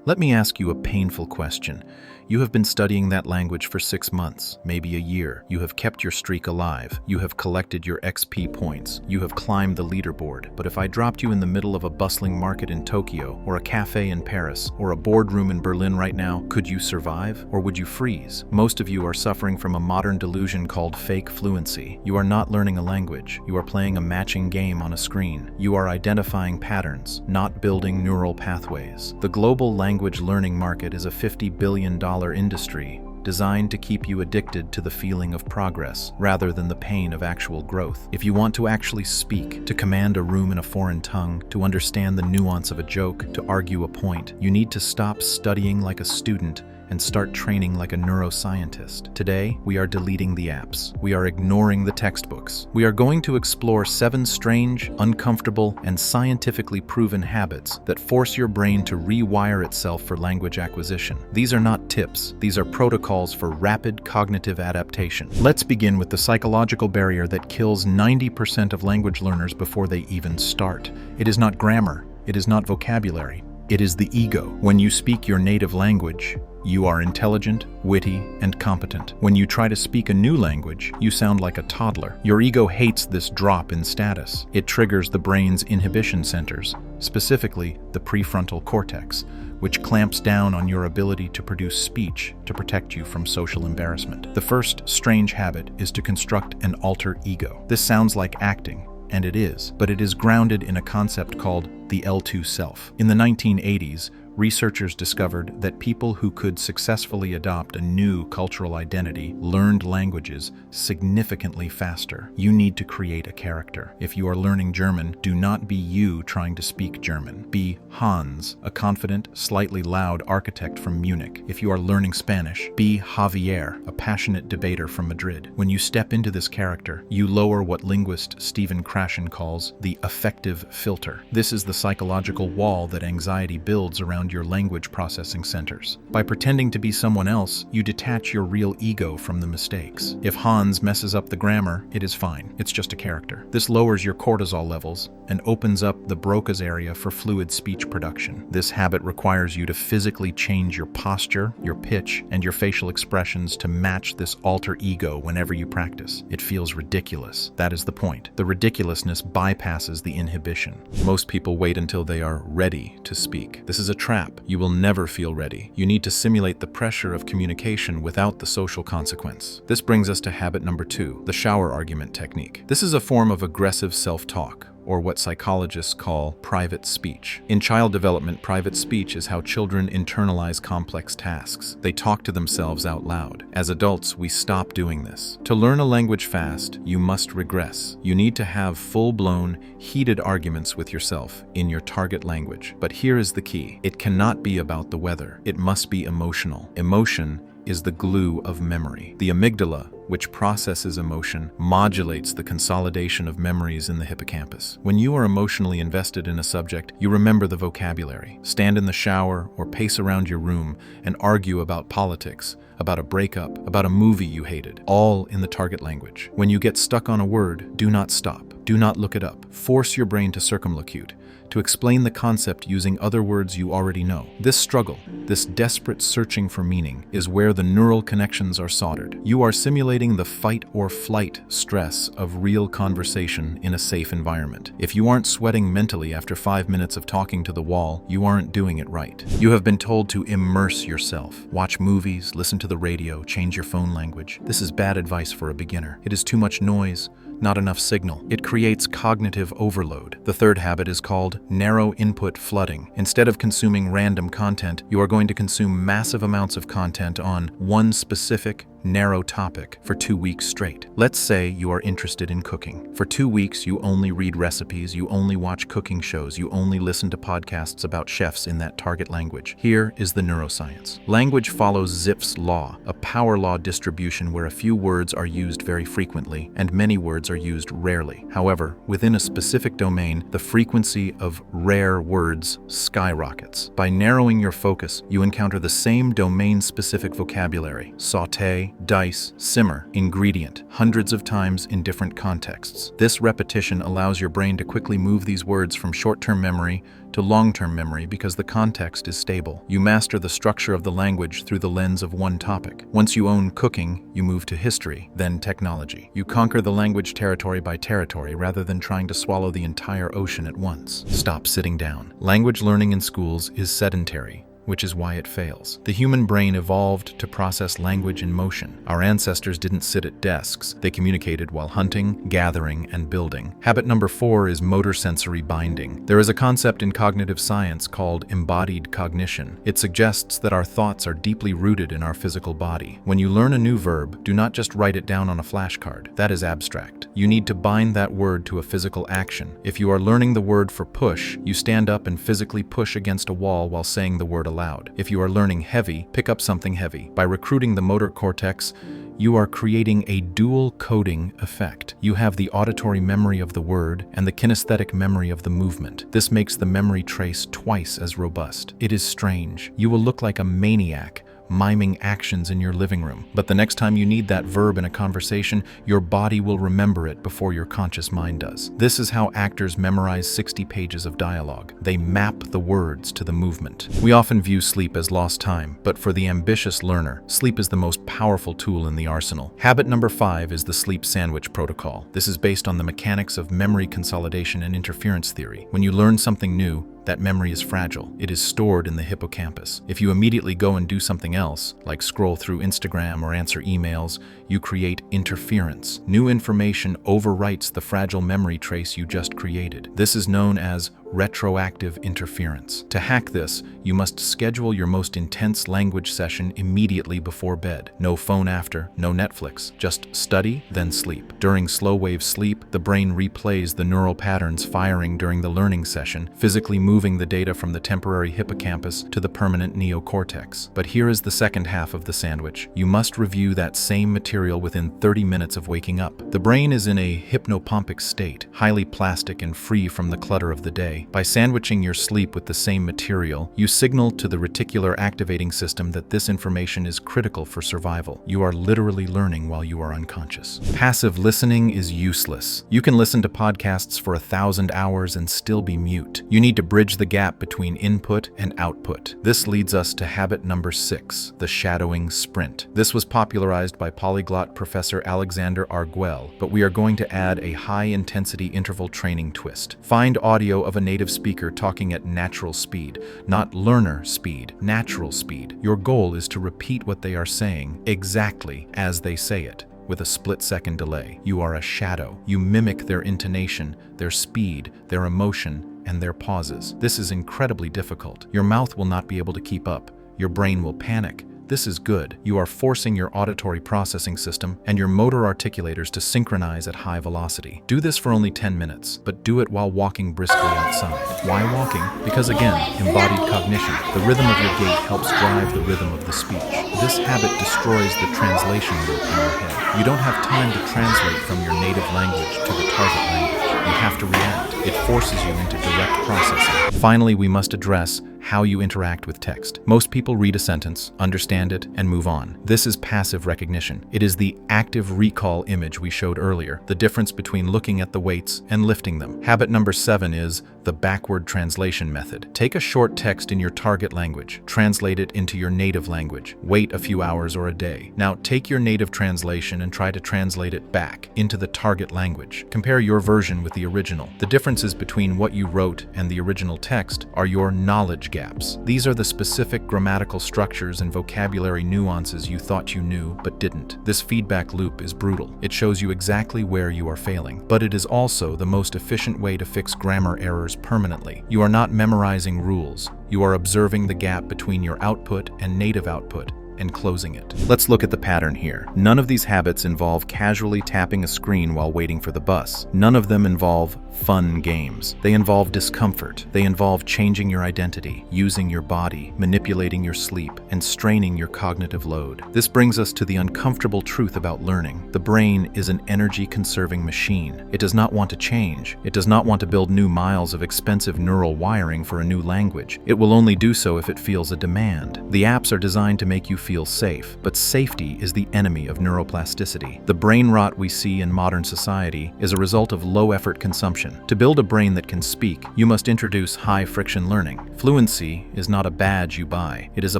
Let me ask you a painful question. You have been studying that language for 6 months, maybe a year. You have kept your streak alive. You have collected your XP points. You have climbed the leaderboard. But if I dropped you in the middle of a bustling market in Tokyo, or a cafe in Paris, or a boardroom in Berlin right now, could you survive, or would you freeze? Most of you are suffering from a modern delusion called fake fluency. You are not learning a language. You are playing a matching game on a screen. You are identifying patterns, not building neural pathways. The global language learning market is a $50 billion industry designed to keep you addicted to the feeling of progress rather than the pain of actual growth. If you want to actually speak, to command a room in a foreign tongue, to understand the nuance of a joke, to argue a point, you need to stop studying like a student and start training like a neuroscientist. Today, we are deleting the apps. We are ignoring the textbooks. We are going to explore 7 strange, uncomfortable, and scientifically proven habits that force your brain to rewire itself for language acquisition. These are not tips. These are protocols for rapid cognitive adaptation. Let's begin with the psychological barrier that kills 90% of language learners before they even start. It is not grammar. It is not vocabulary. It is the ego. When you speak your native language, you are intelligent, witty, and competent. When you try to speak a new language, you sound like a toddler. Your ego hates this drop in status. It triggers the brain's inhibition centers, specifically the prefrontal cortex, which clamps down on your ability to produce speech to protect you from social embarrassment. The first strange habit is to construct an alter ego. This sounds like acting, and it is, but it is grounded in a concept called the L2 self. In the 1980s, researchers discovered that people who could successfully adopt a new cultural identity learned languages significantly faster. You need to create a character. If you are learning German, do not be you trying to speak German. Be Hans, a confident, slightly loud architect from Munich. If you are learning Spanish, be Javier, a passionate debater from Madrid. When you step into this character, you lower what linguist Stephen Krashen calls the affective filter. This is the psychological wall that anxiety builds around your language processing centers. By pretending to be someone else, you detach your real ego from the mistakes. If Hans messes up the grammar, it is fine. It's just a character. This lowers your cortisol levels and opens up the Broca's area for fluid speech production. This habit requires you to physically change your posture, your pitch, and your facial expressions to match this alter ego whenever you practice. It feels ridiculous. That is the point. The ridiculousness bypasses the inhibition. Most people wait until they are ready to speak. This is a trap. You will never feel ready. You need to simulate the pressure of communication without the social consequence. This brings us to habit number 2, the shower argument technique. This is a form of aggressive self-talk, or what psychologists call private speech. In child development, private speech is how children internalize complex tasks. They talk to themselves out loud. As adults, we stop doing this. To learn a language fast, you must regress. You need to have full-blown, heated arguments with yourself in your target language. But here is the key. It cannot be about the weather. It must be emotional. Emotion is the glue of memory. The amygdala, which processes emotion, modulates the consolidation of memories in the hippocampus. When you are emotionally invested in a subject, you remember the vocabulary. Stand in the shower or pace around your room and argue about politics, about a breakup, about a movie you hated, all in the target language. When you get stuck on a word, do not stop. Do not look it up. Force your brain to circumlocute, to explain the concept using other words you already know. This struggle, this desperate searching for meaning, is where the neural connections are soldered. You are simulating the fight or flight stress of real conversation in a safe environment. If you aren't sweating mentally after 5 minutes of talking to the wall, you aren't doing it right. You have been told to immerse yourself. Watch movies, listen to the radio, change your phone language. This is bad advice for a beginner. It is too much noise, not enough signal. It creates cognitive overload. The third habit is called narrow input flooding. Instead of consuming random content, you are going to consume massive amounts of content on one specific, narrow topic for 2 weeks straight. Let's say you are interested in cooking. For 2 weeks, you only read recipes, you only watch cooking shows, you only listen to podcasts about chefs in that target language. Here is the neuroscience. Language follows Zipf's law, a power law distribution where a few words are used very frequently and many words are used rarely. However, within a specific domain, the frequency of rare words skyrockets. By narrowing your focus, you encounter the same domain-specific vocabulary: sauté, dice, simmer, ingredient, hundreds of times in different contexts. This repetition allows your brain to quickly move these words from short-term memory to long-term memory because the context is stable. You master the structure of the language through the lens of one topic. Once you own cooking, you move to history, then technology. You conquer the language territory by territory rather than trying to swallow the entire ocean at once. Stop sitting down. Language learning in schools is sedentary, which is why it fails. The human brain evolved to process language in motion. Our ancestors didn't sit at desks. They communicated while hunting, gathering, and building. Habit number 4 is motor sensory binding. There is a concept in cognitive science called embodied cognition. It suggests that our thoughts are deeply rooted in our physical body. When you learn a new verb, do not just write it down on a flashcard. That is abstract. You need to bind that word to a physical action. If you are learning the word for push, you stand up and physically push against a wall while saying the word aloud. If you are learning heavy, pick up something heavy. By recruiting the motor cortex, you are creating a dual coding effect. You have the auditory memory of the word and the kinesthetic memory of the movement. This makes the memory trace twice as robust. It is strange. You will look like a maniac miming actions in your living room. But the next time you need that verb in a conversation, your body will remember it before your conscious mind does. This is how actors memorize 60 pages of dialogue. They map the words to the movement. We often view sleep as lost time, but for the ambitious learner, sleep is the most powerful tool in the arsenal. Habit number 5 is the sleep sandwich protocol. This is based on the mechanics of memory consolidation and interference theory. When you learn something new, that memory is fragile. It is stored in the hippocampus. If you immediately go and do something else, like scroll through Instagram or answer emails, you create interference. New information overwrites the fragile memory trace you just created. This is known as retroactive interference. To hack this, you must schedule your most intense language session immediately before bed. No phone after, no Netflix. Just study, then sleep. During slow-wave sleep, the brain replays the neural patterns firing during the learning session, physically moving the data from the temporary hippocampus to the permanent neocortex. But here is the second half of the sandwich. You must review that same material within 30 minutes of waking up. The brain is in a hypnopompic state, highly plastic and free from the clutter of the day. By sandwiching your sleep with the same material, you signal to the reticular activating system that this information is critical for survival. You are literally learning while you are unconscious. Passive listening is useless. You can listen to podcasts for 1,000 hours and still be mute. You need to bridge the gap between input and output. This leads us to habit number 6, the shadowing sprint. This was popularized by polyglot Professor Alexander Arguel, but we are going to add a high-intensity interval training twist. Find audio of a native speaker talking at natural speed, not learner speed, natural speed. Your goal is to repeat what they are saying exactly as they say it, with a split-second delay. You are a shadow. You mimic their intonation, their speed, their emotion, and their pauses. This is incredibly difficult. Your mouth will not be able to keep up. Your brain will panic. This is good. You are forcing your auditory processing system and your motor articulators to synchronize at high velocity. Do this for only 10 minutes, but do it while walking briskly outside. Why walking? Because again, embodied cognition. The rhythm of your gait helps drive the rhythm of the speech. This habit destroys the translation loop in your head. You don't have time to translate from your native language to the target language. You have to react. It forces you into direct processing. Finally, we must address how you interact with text. Most people read a sentence, understand it, and move on. This is passive recognition. It is the active recall image we showed earlier, the difference between looking at the weights and lifting them. Habit number 7 is the backward translation method. Take a short text in your target language, translate it into your native language. Wait a few hours or a day. Now take your native translation and try to translate it back into the target language. Compare your version with the original. The differences between what you wrote and the original text are your knowledge gaps. These are the specific grammatical structures and vocabulary nuances you thought you knew but didn't. This feedback loop is brutal. It shows you exactly where you are failing, but it is also the most efficient way to fix grammar errors permanently. You are not memorizing rules. You are observing the gap between your output and native output and closing it. Let's look at the pattern here. None of these habits involve casually tapping a screen while waiting for the bus. None of them involve fun games. They involve discomfort. They involve changing your identity, using your body, manipulating your sleep, and straining your cognitive load. This brings us to the uncomfortable truth about learning. The brain is an energy-conserving machine. It does not want to change. It does not want to build new miles of expensive neural wiring for a new language. It will only do so if it feels a demand. The apps are designed to make you feel safe, but safety is the enemy of neuroplasticity. The brain rot we see in modern society is a result of low-effort consumption. To build a brain that can speak, you must introduce high-friction learning. Fluency is not a badge you buy. It is a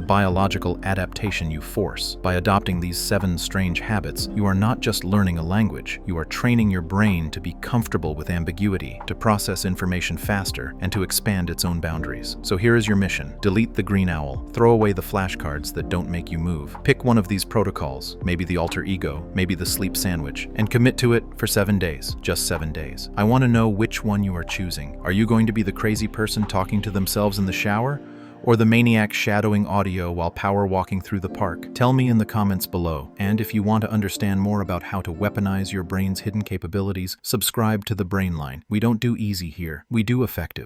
biological adaptation you force. By adopting these 7 strange habits, you are not just learning a language, you are training your brain to be comfortable with ambiguity, to process information faster, and to expand its own boundaries. So here is your mission. Delete the green owl. Throw away the flashcards that don't make you move. Pick one of these protocols, maybe the alter ego, maybe the sleep sandwich, and commit to it for 7 days. Just 7 days. I want to know which one you are choosing. Are you going to be the crazy person talking to themselves in the shower? Or the maniac shadowing audio while power walking through the park? Tell me in the comments below. And if you want to understand more about how to weaponize your brain's hidden capabilities, subscribe to The Brain Line. We don't do easy here. We do effective.